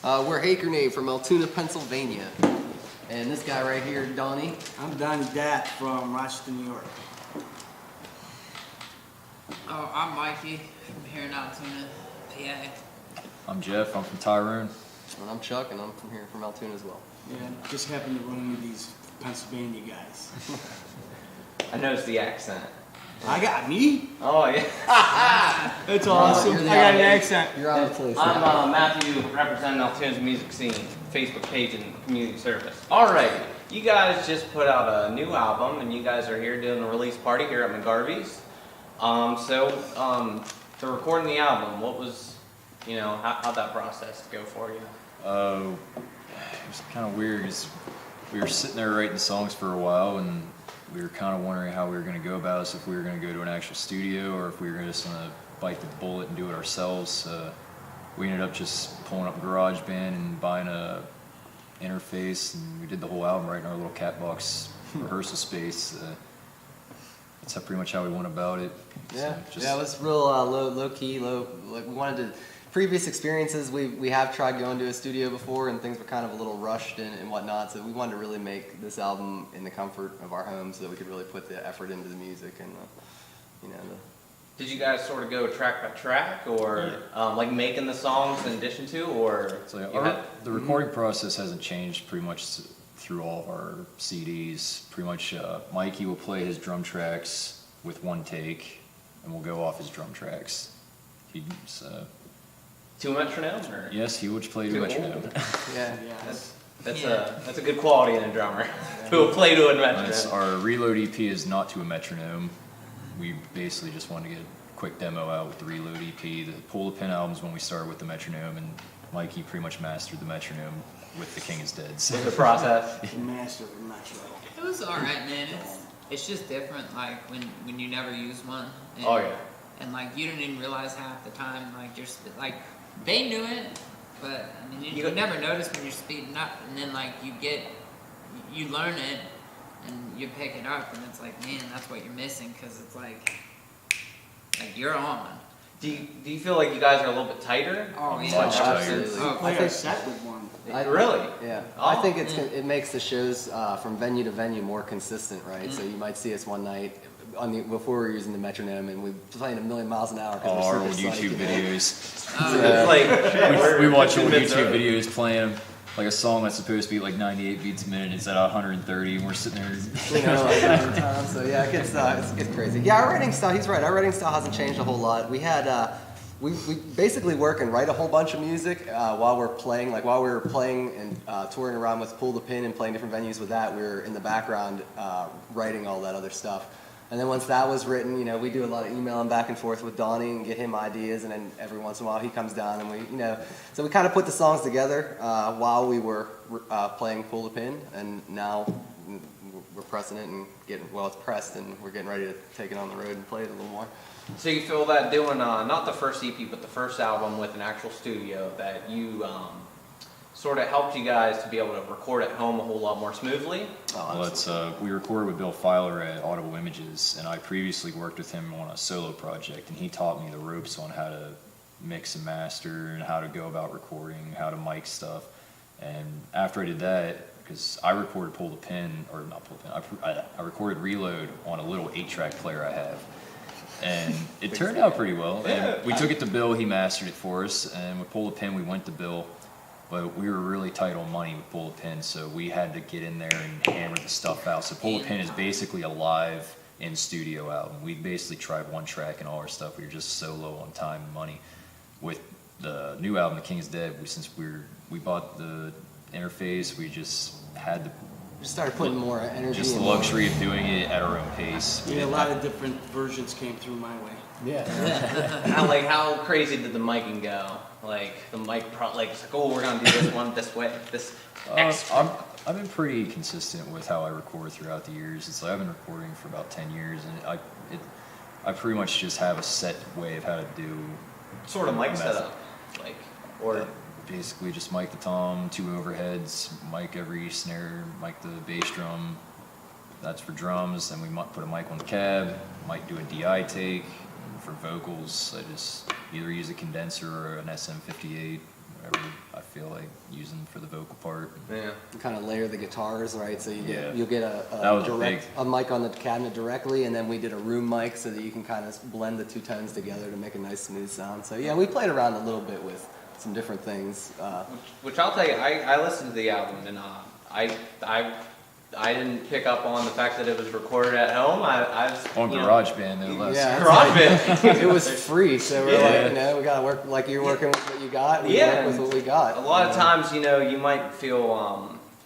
We're Hakernade from Altoona, Pennsylvania. And this guy right here, Donnie. I'm Donnie Dat from Rochester, New York. Oh, I'm Mikey from here in Altoona, PA. I'm Jeff, I'm from Tyrone. And I'm Chuck, and I'm from here from Altoona as well. Yeah, just happened to run into these Pennsylvania guys. I noticed the accent. I got me? Oh, yeah. That's awesome. I got an accent. You're on the place. I'm Matthew, representing Altoona's music scene, Facebook page, and community service. All right, you guys just put out a new album, and you guys are here doing a release party here at McGarvey's. So recording the album, what was, how'd that process go for you? It was kind of weird because we were sitting there writing songs for a while, and we were kind of wondering how we were going to go about this, if we were going to go to an actual studio or if we were just going to bite the bullet and do it ourselves. We ended up just pulling up GarageBand and buying a interface, and we did the whole album right in our little Catbox rehearsal space. That's pretty much how we went about it. Yeah, So it was real low key. Like we wanted to. Previous experiences, we have tried going to a studio before, and things were kind of a little rushed and whatnot. So we wanted to really make this album in the comfort of our home, so that we could really put the effort into the music and Did you guys sort of go track by track, or like making the songs in addition to, or? So the recording process hasn't changed pretty much through all of our CDs. Pretty much, Mikey will play his drum tracks with one take, and we'll go off his drum tracks. He's To a metronome, or? yes, he would play to a metronome. yeah. That's a good quality in a drummer. To a play to a metronome. Our Reload EP is not to a metronome. We basically just wanted to get a quick demo out with the Reload EP. The Pull the Pin albums when we started with the metronome, and Mikey pretty much mastered the metronome with The King is Dead. So. The process. The master of the metro. It was alright, man. It's just different, like, when you never use one. And, Oh, yeah. And, like, you don't even realize half the time, like, they knew it, but, I mean, you never notice when you're speeding up, and then, like, you learn it, and you pick it up, and it's like, man, that's what you're missing, because it's like you're on. Do you feel like you guys are a little bit tighter? Oh, Much yeah. tighter. Absolutely. I Oh, play a set with one. Really? Yeah, Oh. I think it makes the shows from venue to venue more consistent, right? So you might see us one night before we were using the metronome, and we're playing a million miles an hour. All our we're old super psyched, YouTube videos. It's like, We watch old YouTube videos playing like a song that's supposed to be like 98 beats a minute. It's at 130, and we're sitting there. So yeah, it gets crazy. Yeah, our writing style. He's right. Our writing style hasn't changed a whole lot. We had. We basically work and write a whole bunch of music while we're playing. Like while we were playing and touring around with Pull the Pin and playing different venues with that, we were in the background writing all that other stuff. And then once that was written, we do a lot of emailing back and forth with Donnie and get him ideas. And then every once in a while he comes down and we, so we kind of put the songs together while we were playing Pull the Pin. And now we're pressing it and it's pressed and we're getting ready to take it on the road and play it a little more. so you feel that doing not the first EP but the first album with an actual studio, that you sort of helped you guys to be able to record at home a whole lot more smoothly? Well, we recorded with Bill Filer at Audible Images, and I previously worked with him on a solo project, and he taught me the ropes on how to mix and master and how to go about recording, how to mic stuff. And after I did that, because I recorded Pull the Pin, or not Pull the Pin, I recorded Reload on a little 8-track player I have. And it turned out pretty well. And we took it to Bill, he mastered it for us, and with Pull the Pin we went to Bill. But we were really tight on money with Pull the Pin, so we had to get in there and hammer the stuff out. So Pull the Pin is basically a live in-studio album. We basically tried one track and all our stuff. We were just so low on time and money. With the new album, The King is Dead, since we bought the interface, we just had the Just started putting more energy. just the luxury of doing it at our own pace. Yeah, a lot of different versions came through my way. Yeah. How crazy did the miking go? Like the mic, it's like, oh, we're gonna do this one this way, this extra. I've been pretty consistent with how I record throughout the years. It's like I've been recording for about 10 years, and I pretty much just have a set way of how to do sort of mic method. setup, or basically just mic the tom, 2 overheads, mic every snare, mic the bass drum. That's for drums. Then we might put a mic on the cab, might do a DI take. For vocals, I just either use a condenser or an SM58, whatever I feel like. using for the vocal part. Yeah. You kind of layer the guitars, right? So Yeah. you'll get That was a mic on the cabinet directly, and then we did a room mic so that you can kind of blend the two tones together to make a nice smooth sound. So yeah, we played around a little bit with some different things. Which I'll tell you, I listened to the album and I didn't pick up on the fact that it was recorded at home. I was On you know, GarageBand, no less. Yeah. GarageBand. It was free, so we're Yeah. like, we gotta work like you're working with what you got. We Yeah. work with what we got. A lot of times, you might feel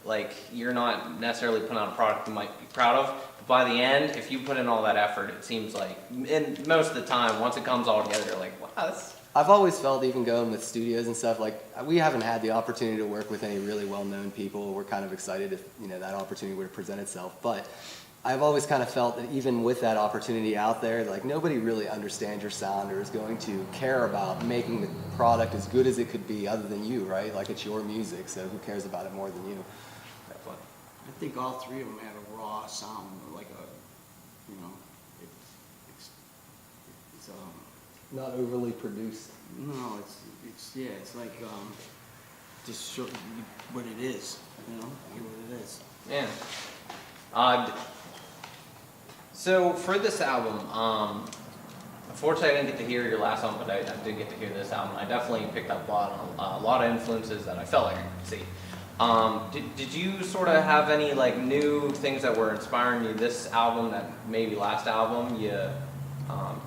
like you're not necessarily putting out a product you might be proud of. But by the end, if you put in all that effort, it seems like, and most of the time, once it comes all together, you're like, wow, that's. I've always felt, even going with studios and stuff, like we haven't had the opportunity to work with any really well-known people. We're kind of excited if that opportunity were to present itself. But I've always kind of felt that even with that opportunity out there, like nobody really understands your sound or is going to care about making the product as good as it could be, other than you, right? Like it's your music, so who cares about it more than you? I think all three of them had a raw sound, like it's Not overly produced. no, it's like just show what it is, what it is. Yeah. So for this album, unfortunately I didn't get to hear your last album, but I did get to hear this album. I definitely picked up a lot of influences that I felt like I could see. Did you sort of have any like new things that were inspiring you this album that maybe last album you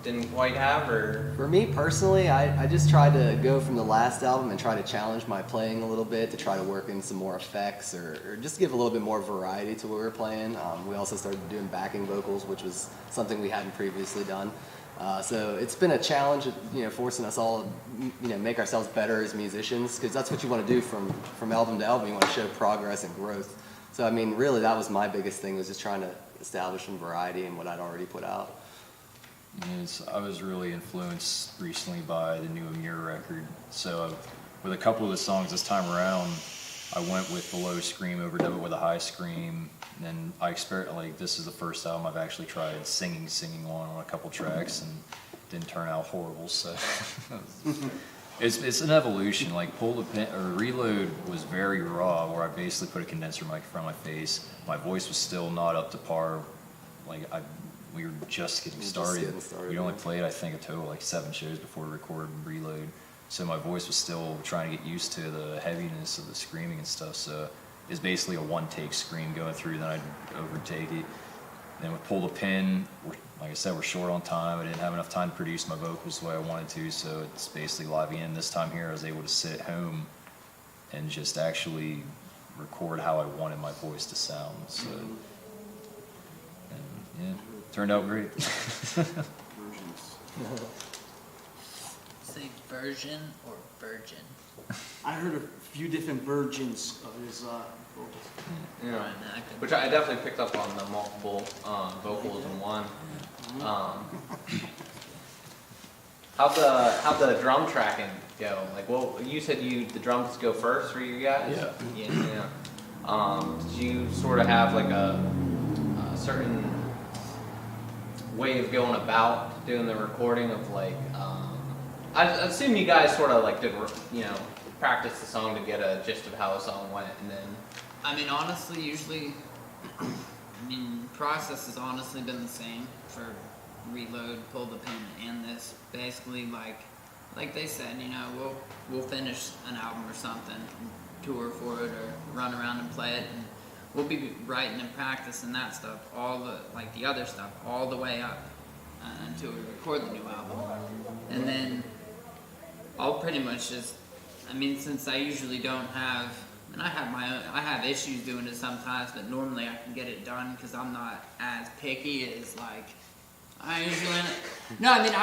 didn't quite have, or? For me personally, I just tried to go from the last album and try to challenge my playing a little bit to try to work in some more effects or just give a little bit more variety to what we were playing. We also started doing backing vocals, which was something we hadn't previously done. So it's been a challenge, forcing us all, make ourselves better as musicians, because that's what you want to do from album to album. You want to show progress and growth. So I mean, really, that was my biggest thing, was just trying to establish some variety in what I'd already put out. I was really influenced recently by the new Amir record. So with a couple of the songs this time around, I went with the low scream, overdub it with a high scream. And then this is the first album I've actually tried singing on a couple tracks, and didn't turn out horrible. So it's an evolution. Like Pull the Pin or Reload was very raw, where I basically put a condenser mic in front of my face. My voice was still not up to par. We were just getting started. We only played, I think, a total of like 7 shows before we recorded Reload. So my voice was still trying to get used to the heaviness of the screaming and stuff. So it's basically a one-take scream going through, then I'd overtake it. Then with Pull the Pin, like I said, we're short on time. I didn't have enough time to produce my vocals the way I wanted to, so it's basically live in. This time here, I was able to sit at home and just actually record how I wanted my voice to sound. So, and yeah, turned out great. Versions. Say version or virgin? I heard a few different versions of his vocals. Yeah. Right, man, I could- Which I definitely picked up on the multiple vocals in one. How'd the drum tracking go? Like, well, you said the drums go first for you guys. Yeah. Yeah. Did you sort of have like a certain way of going about doing the recording of like? I assume you guys sort of like did practice the song to get a gist of how the song went, and then. I mean, honestly, usually, process has honestly been the same for Reload, Pull the Pin, and this. Basically, like they said, we'll finish an album or something, tour for it, or run around and play it, and we'll be writing and practicing that stuff, the other stuff, all the way up until we record the new album, and then I'll pretty much just, since I usually don't have. And I have issues doing it sometimes, but normally I can get it done because I'm not as picky as I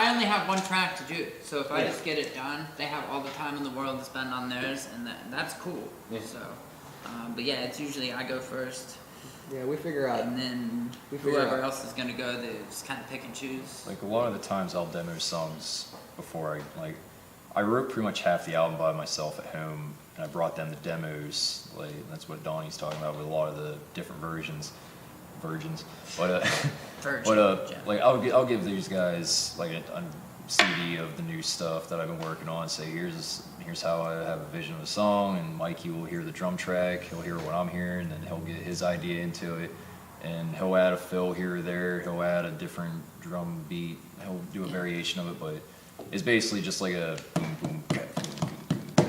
only have one track to do. So if I just get it done, they have all the time in the world to spend on theirs, and that's cool. Yeah. So, but yeah, it's usually I go first, Yeah, we figure out. and then We figure whoever out- else is gonna go, they just kind of pick and choose. Like a lot of the times I'll demo songs before I wrote pretty much half the album by myself at home, and I brought them the demos. That's what Donnie's talking about with a lot of the different virgins. But Virgin, yeah. I'll give these guys like a CD of the new stuff that I've been working on. Say here's here's how I have a vision of a song, and Mikey will hear the drum track, he'll hear what I'm hearing, and then he'll get his idea into it, and he'll add a fill here or there, he'll add a different drum beat, he'll do a variation of it, but it's basically just like a boom, boom, cat, boom, boom, boom,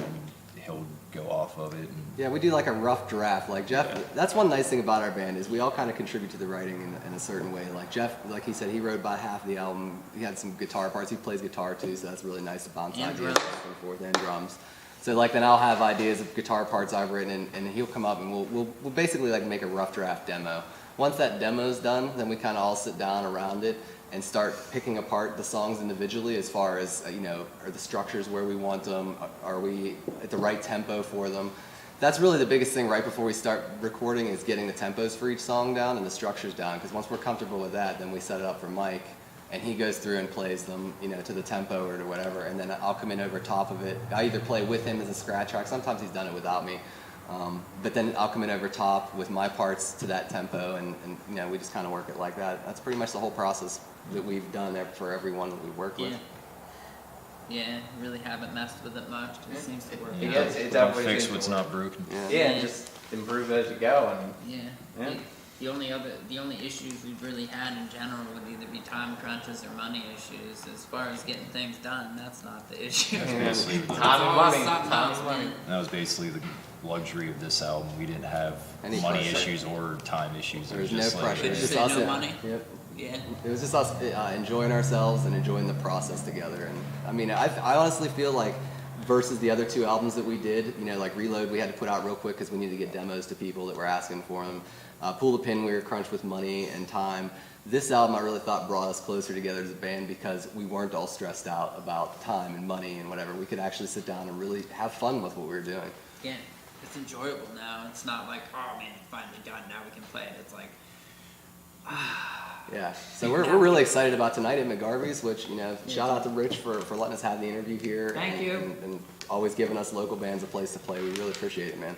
and he'll go off of it. And Yeah, we do like a rough draft. Like Jeff, that's one nice thing about our band is we all kind of contribute to the writing in a certain way. Like Jeff, like he said, he wrote about half of the album. He had some guitar parts. He plays guitar too, so that's really nice to bounce And ideas drums. back and forth, and drums. So like then I'll have ideas of guitar parts I've written, and he'll come up and we'll basically like make a rough draft demo. Once that demo's done, then we kind of all sit down around it and start picking apart the songs individually as far as, are the structures where we want them? Are we at the right tempo for them? That's really the biggest thing right before we start recording is getting the tempos for each song down and the structures down. Because once we're comfortable with that, then we set it up for Mike, and he goes through and plays them, to the tempo or to whatever. And then I'll come in over top of it. I either play with him as a scratch track. Sometimes he's done it without me. But then I'll come in over top with my parts to that tempo, and we just kind of work it like that. That's pretty much the whole process that we've done for everyone that we work with. Yeah, really haven't messed with it much. It seems to work. Yeah, out. it's don't definitely fix seems to what's work. not broken. Yeah, and just improve as you go. And Yeah. Yeah. The only issues we've really had in general would either be time crunches or money issues. As far as getting things done, that's not the issue. Basically, It's Time and always money. something Time else, and money. man. that was basically the luxury of this album. We didn't have Any money pressure. issues or time issues. It There was was no just pressure. Could It's you just say us. no money? Yep. Yeah. It was just us enjoying ourselves and enjoying the process together. And I mean, I honestly feel like versus the other two albums that we did, like Reload, we had to put out real quick because we needed to get demos to people that were asking for them. Pull the Pin, we were crunched with money and time. This album I really thought brought us closer together as a band because we weren't all stressed out about time and money and whatever. We could actually sit down and really have fun with what we were doing. Yeah. It's enjoyable now. It's not like, oh man, it's finally done. Now we can play it. It's like, Yeah, so we're really excited about tonight at McGarvey's, which, shout out to Rich for letting us have the interview here. Thank you. And always giving us local bands a place to play. We really appreciate it, man.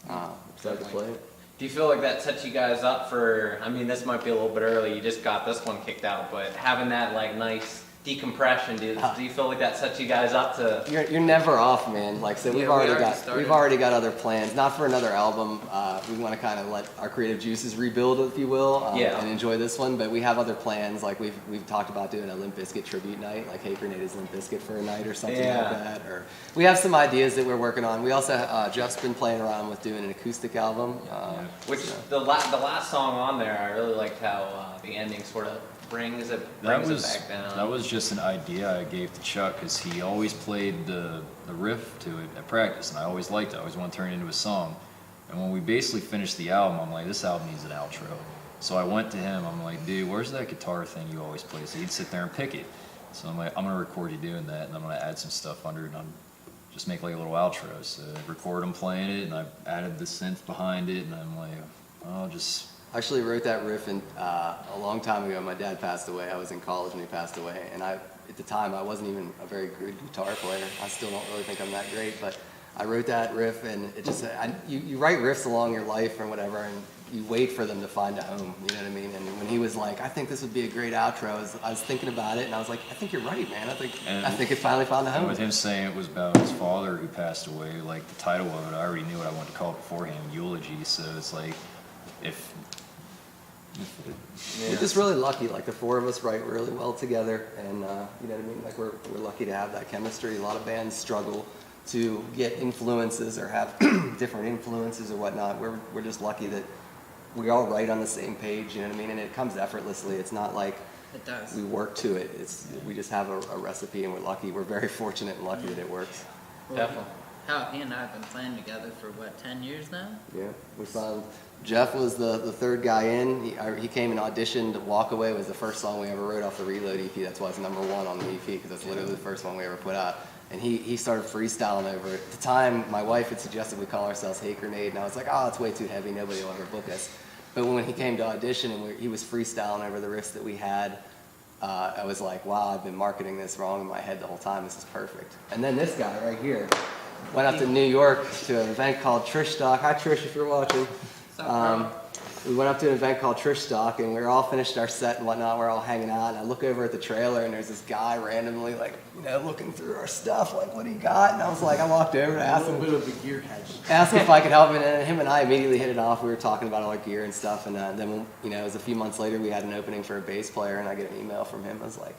So, excited to play it. do you feel like that sets you guys up for? I mean, this might be a little bit early. You just got this one kicked out, but having that nice decompression, do you feel like that sets you guys up to? You're never off, man. Like, so Yeah, we've we already already started. got other plans. Not for another album. We want to kind of let our creative juices rebuild, if you will, Yeah. and enjoy this one. But we have other plans. Like we've talked about doing a Limp Bizkit tribute night, like Hey Grenade is Limp Bizkit for a night or something Yeah. like that. Or we have some ideas that we're working on. We also Jeff's been playing around with doing an acoustic album. Which so- the last song on there, I really liked how the ending sort of brings it back down. That was just an idea I gave to Chuck because he always played the riff to it at practice, and I always liked it. I always wanted to turn it into a song. And when we basically finished the album, I'm like, this album needs an outro. So I went to him. I'm like, dude, where's that guitar thing you always play? So he'd sit there and pick it. So I'm like, I'm gonna record you doing that, and I'm gonna add some stuff under it, and I'm just make like a little outro. So I record him playing it, and I added the synth behind it, and I'm like, I'll just. I actually wrote that riff a long time ago. My dad passed away. I was in college when he passed away, and at the time I wasn't even a very good guitar player. I still don't really think I'm that great, but I wrote that riff, and it just you write riffs along your life or whatever, and you wait for them to find a home. You know what I mean? And when he was like, I think this would be a great outro, I was thinking about it, and I was like, I think you're right, man. I think it finally found a And home. with him saying it was about his father who passed away, like the title of it, I already knew what I wanted to call it beforehand, Eulogy. So it's like, if We're just really lucky. Like the four of us write really well together, and you know what I mean. Like we're lucky to have that chemistry. A lot of bands struggle to get influences or have different influences or whatnot. We're just lucky that we all write on the same page. You know what I mean? And it comes effortlessly. It's not like it does. we work to it. We just have a recipe, and we're lucky. We're very fortunate and lucky that it works. Definitely. He and I have been playing together for 10 years now? Yeah, we found Jeff was the third guy in. He came and auditioned. Walk Away was the first song we ever wrote off the Reload EP. That's why it's number one on the EP, because that's literally the first one we ever put out. And he started freestyling over it. At the time, my wife had suggested we call ourselves Hey Grenade, and I was like, oh, it's way too heavy. Nobody will ever book us. But when he came to audition and he was freestyling over the riffs that we had, I was like, wow, I've been marketing this wrong in my head the whole time. This is perfect. And then this guy right here went up to New York to an event called Trish Stock. Hi, Trish, if you're watching. What's up, bro? we went up to an event called Trish Stock, and we were all finished our set and whatnot. We're all hanging out, and I look over at the trailer, and there's this guy randomly, like, looking through our stuff, like, what do you got? And I was like, I walked over to A ask little him, bit of a gearhead. asked him if I could help him, and him and I immediately hit it off. We were talking about all our gear and stuff, and then, it was a few months later, we had an opening for a bass player, and I get an email from him. I was like,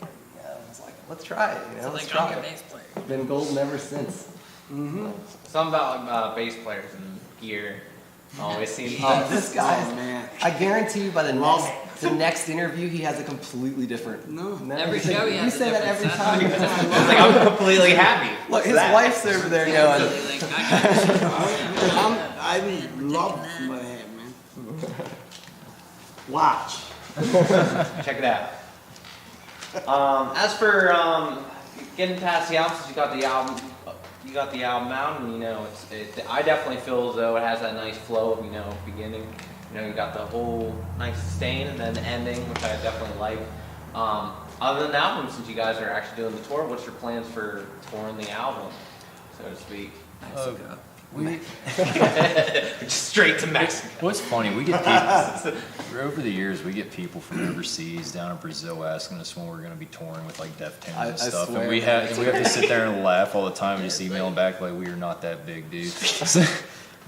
let's try it, So let's like, try I'm your it. bass player. Been golden ever since. Something about bass players and gear always seems. This guy, Oh, man. I guarantee you by the next interview, he has a completely different. No. Every show he You has a say that every different time. sound. It's like I'm completely happy. Look, What's his that? wife's over there going. Like, I I love what I have, man. Watch. Check it out. As for getting past the album, since you got the album out, and I definitely feel as though it has that nice flow of beginning. You got the whole nice sustain and then the ending, which I definitely like. Other than the album, since you guys are actually doing the tour, what's your plans for touring the album, so to speak? We Straight to Mexico. What's funny, we get people over the years. We get people from overseas down in Brazil asking us when we're going to be touring with like Deftones I and stuff, swear, and we man. have to sit there and laugh all the time and just email them back like we are not that big, dude.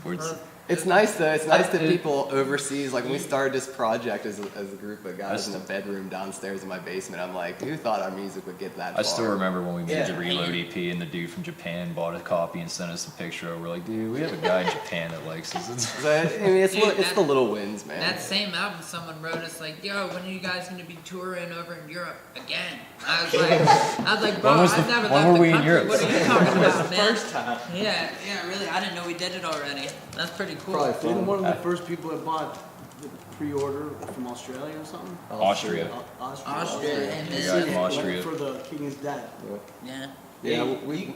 We're just- It's nice though. It's nice that people overseas, like when we started this project as a group of guys in a bedroom downstairs in my basement, I'm like, who thought our music would get that far? I still remember when we made the Yeah. Reload EP and the dude from Japan bought a copy and sent us a picture. We're like, dude, we have a guy in Japan that likes us. So, I mean, it's, Dude, it's the little wins, man. that same album, someone wrote us like, "Yo, when are you guys gonna be touring over in Europe again?" I was like, bro, When was I've the- never when left were the we in country. Europe? What are you talking about, man? First time. Yeah, really. I didn't know we did it already. That's pretty cool. Probably You're fun. one of the first people that bought the pre-order from Australia or something? Austria. Austria and The guy then, from Austria. For the King is Dead. yeah. Yeah, You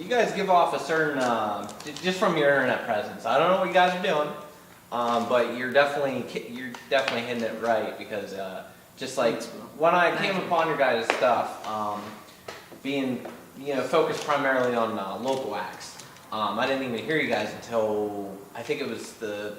guys give off a certain, just from your internet presence. I don't know what you guys are doing, but you're definitely hitting it right because just like when I came upon your guys' stuff, being focused primarily on local acts. I didn't even hear you guys until I think it was the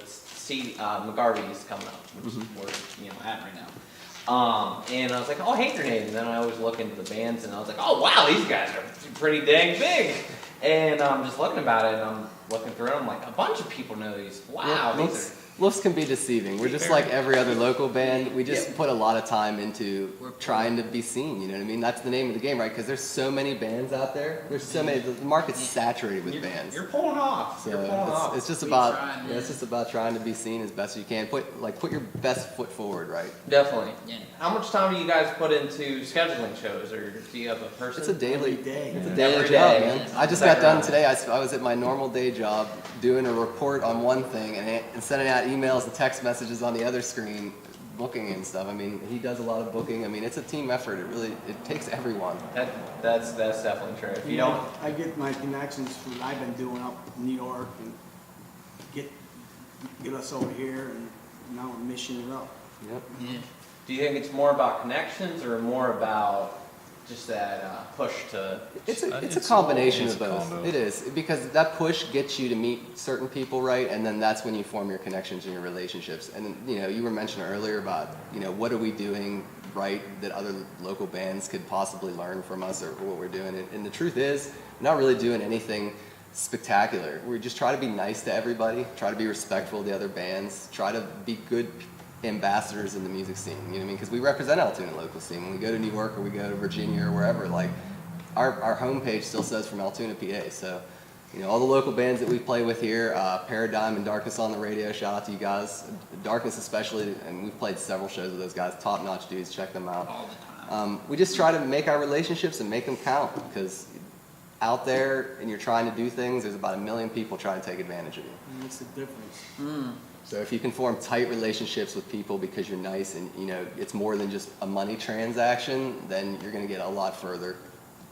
McGarvey's coming up, which is where we're at right now. And I was like, oh, Hate Grenade. And then I always look into the bands and I was like, oh, wow, these guys are pretty dang big. And I'm just looking about it and I'm looking through it. I'm like, a bunch of people know these. Wow, these looks can be deceiving. We're just like every other local band. We just put a lot of time into trying to be seen. You know what I mean? That's the name of the game, right? Because there's so many bands out there. There's so many. The market's saturated with bands. You're pulling off. You're pulling off. It's just We about try, man. it's just about trying to be seen as best you can. Put your best foot forward, right? Definitely. Yeah. How much time do you guys put into scheduling shows, or do you have a person? It's a daily Every day. It's a daily Every job, day. man. I just got done today. I was at my normal day job doing a report on one thing and sending out emails and text messages on the other screen, booking and stuff. I mean, he does a lot of booking. I mean, it's a team effort. It takes everyone. That's definitely true. If you don't, I get my connections from what I've been doing up in New York and get us over here and now we're mishing it up. Yep. Yeah. do you think it's more about connections or more about just that push to? It's a It's combination it's of a both. combo. It is because that push gets you to meet certain people, right? And then that's when you form your connections and your relationships. And you were mentioning earlier about what are we doing right that other local bands could possibly learn from us or what we're doing. And the truth is, we're not really doing anything spectacular. We just try to be nice to everybody, try to be respectful of the other bands, try to be good ambassadors in the music scene, you know what I mean? Because we represent Altoona local scene. When we go to New York or we go to Virginia or wherever, like our homepage still says from Altoona, PA. So, all the local bands that we play with here, Paradigm and Darkness on the radio, shout out to you guys. Darkness especially, and we've played several shows with those guys, top-notch dudes, check them out. All the time. We just try to make our relationships and make them count because out there and you're trying to do things, there's about 1 million people trying to take advantage of you. And that's the difference. So if you can form tight relationships with people because you're nice and it's more than just a money transaction, then you're going to get a lot further.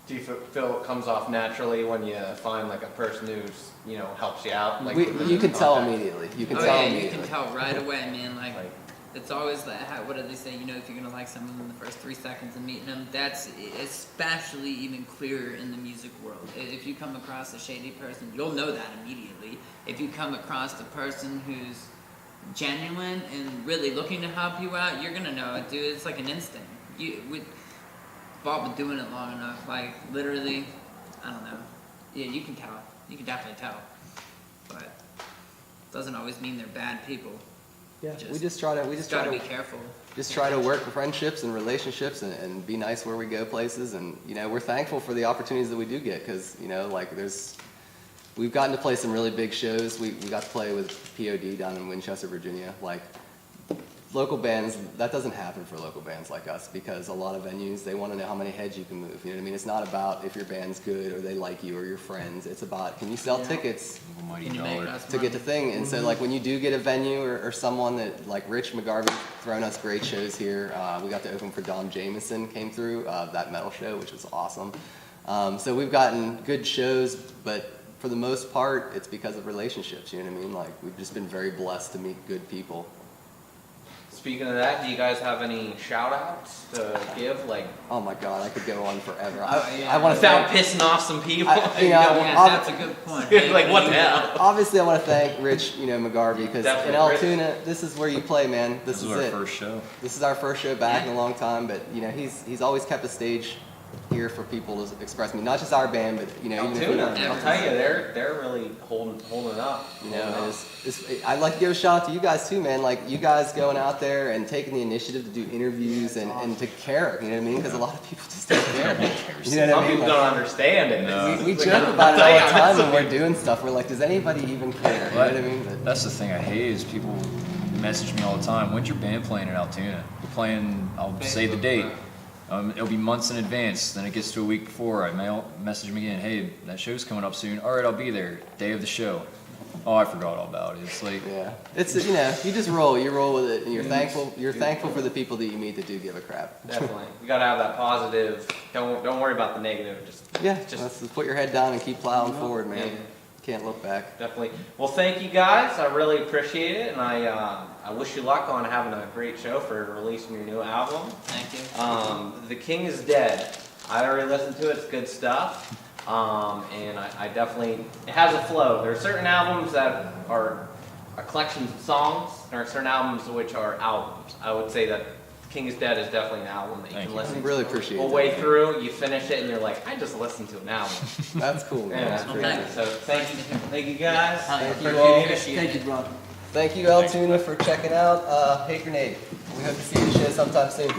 Do you feel it comes off naturally when you find like a person who's helps you out? Like You can tell Okay. immediately. You can Oh tell yeah, you immediately. can tell right away, man. Like, Like- it's always like, what do they say? If you're gonna like someone in the first 3 seconds of meeting them, that's especially even clearer in the music world. If you come across a shady person, you'll know that immediately. If you come across a person who's genuine and really looking to help you out, you're gonna know it, dude. It's like an instinct. We've all been doing it long enough. Like literally, I don't know. Yeah, you can tell. You can definitely tell. But it doesn't always mean they're bad people. Yeah, we just try to be careful. Just try to work friendships and relationships and be nice where we go places. And, you know, we're thankful for the opportunities that we do get because, you know, like we've gotten to play some really big shows. We got to play with POD down in Winchester, Virginia. Like, local bands, that doesn't happen for local bands like us because a lot of venues, they want to know how many heads you can move. You know what I mean? It's not about if your band's good or they like you or your friends. It's about, can you sell tickets Almighty Can you make dollar. us to get the thing? And so, like, when you do get a venue or someone that, like Rich McGarvey's thrown us great shows here. We got to open for Dom Jameson, came through that metal show, which was awesome. So we've gotten good shows, but for the most part, it's because of relationships, you know what I mean? Like, we've just been very blessed to meet good people. Speaking of that, do you guys have any shout outs to give? Like, Oh my God, I could go on forever. yeah. I want to without thank, pissing off some people? I- you know, Yeah, ob- that's a good point. Like, what the hell? obviously I want to thank Rich, you know, McGarvey, because in Definitely, Rich. Altoona, this is where you play, man. This This is was our it. first show. This is our first show back in a long time, but you know, he's always kept a stage here for people to express me. Not just our band, but you know, even if we Altoona, don't- I'll tell you, they're really holding up. You know, and I'd like to give a shout out to you guys too, man. Like you guys going out there and taking the initiative to do interviews and to care. You know what I mean? Because a lot of people just don't care. You know what Some I mean? people Like, don't understand it. No. we Like, joke I'll about it tell all you, the I met time some when we're people- doing stuff. We're like, does anybody even care? You know what I mean? But That's the thing I hate is people message me all the time. When's your band playing in Altoona? We're playing. I'll say the date. It'll be months in advance. Then it gets to a week before. I message them again. Hey, that show's coming up soon. All right, I'll be there. Day of the show. Oh, I forgot all about it. It's like yeah, it's you know, you just roll. You roll with it, and you're thankful. You're thankful for the people that you meet that do give a crap. Definitely, you gotta have that positive. Don't worry about the negative. Just Just put your head down and keep plowing forward, man. Yeah. Can't look back. definitely. Well, thank you guys. I really appreciate it, and I wish you luck on having a great show for releasing your new album. Thank you. The King is Dead. I already listened to it. It's good stuff. And I definitely, it has a flow. There are certain albums that are collections of songs. There are certain albums which are albums. I would say that King is Dead is definitely an album that you Thank can you. listen I to really appreciate all that. the way through. You finish it and you're like, I just listened to an album. That's cool, man. Yeah, That's Well, great. thank So thank you guys. Thank you Appreciate all. it. Thank you, brother. Thank you, Altoona, for checking out Hate Grenade. We hope to see you at the show sometime soon.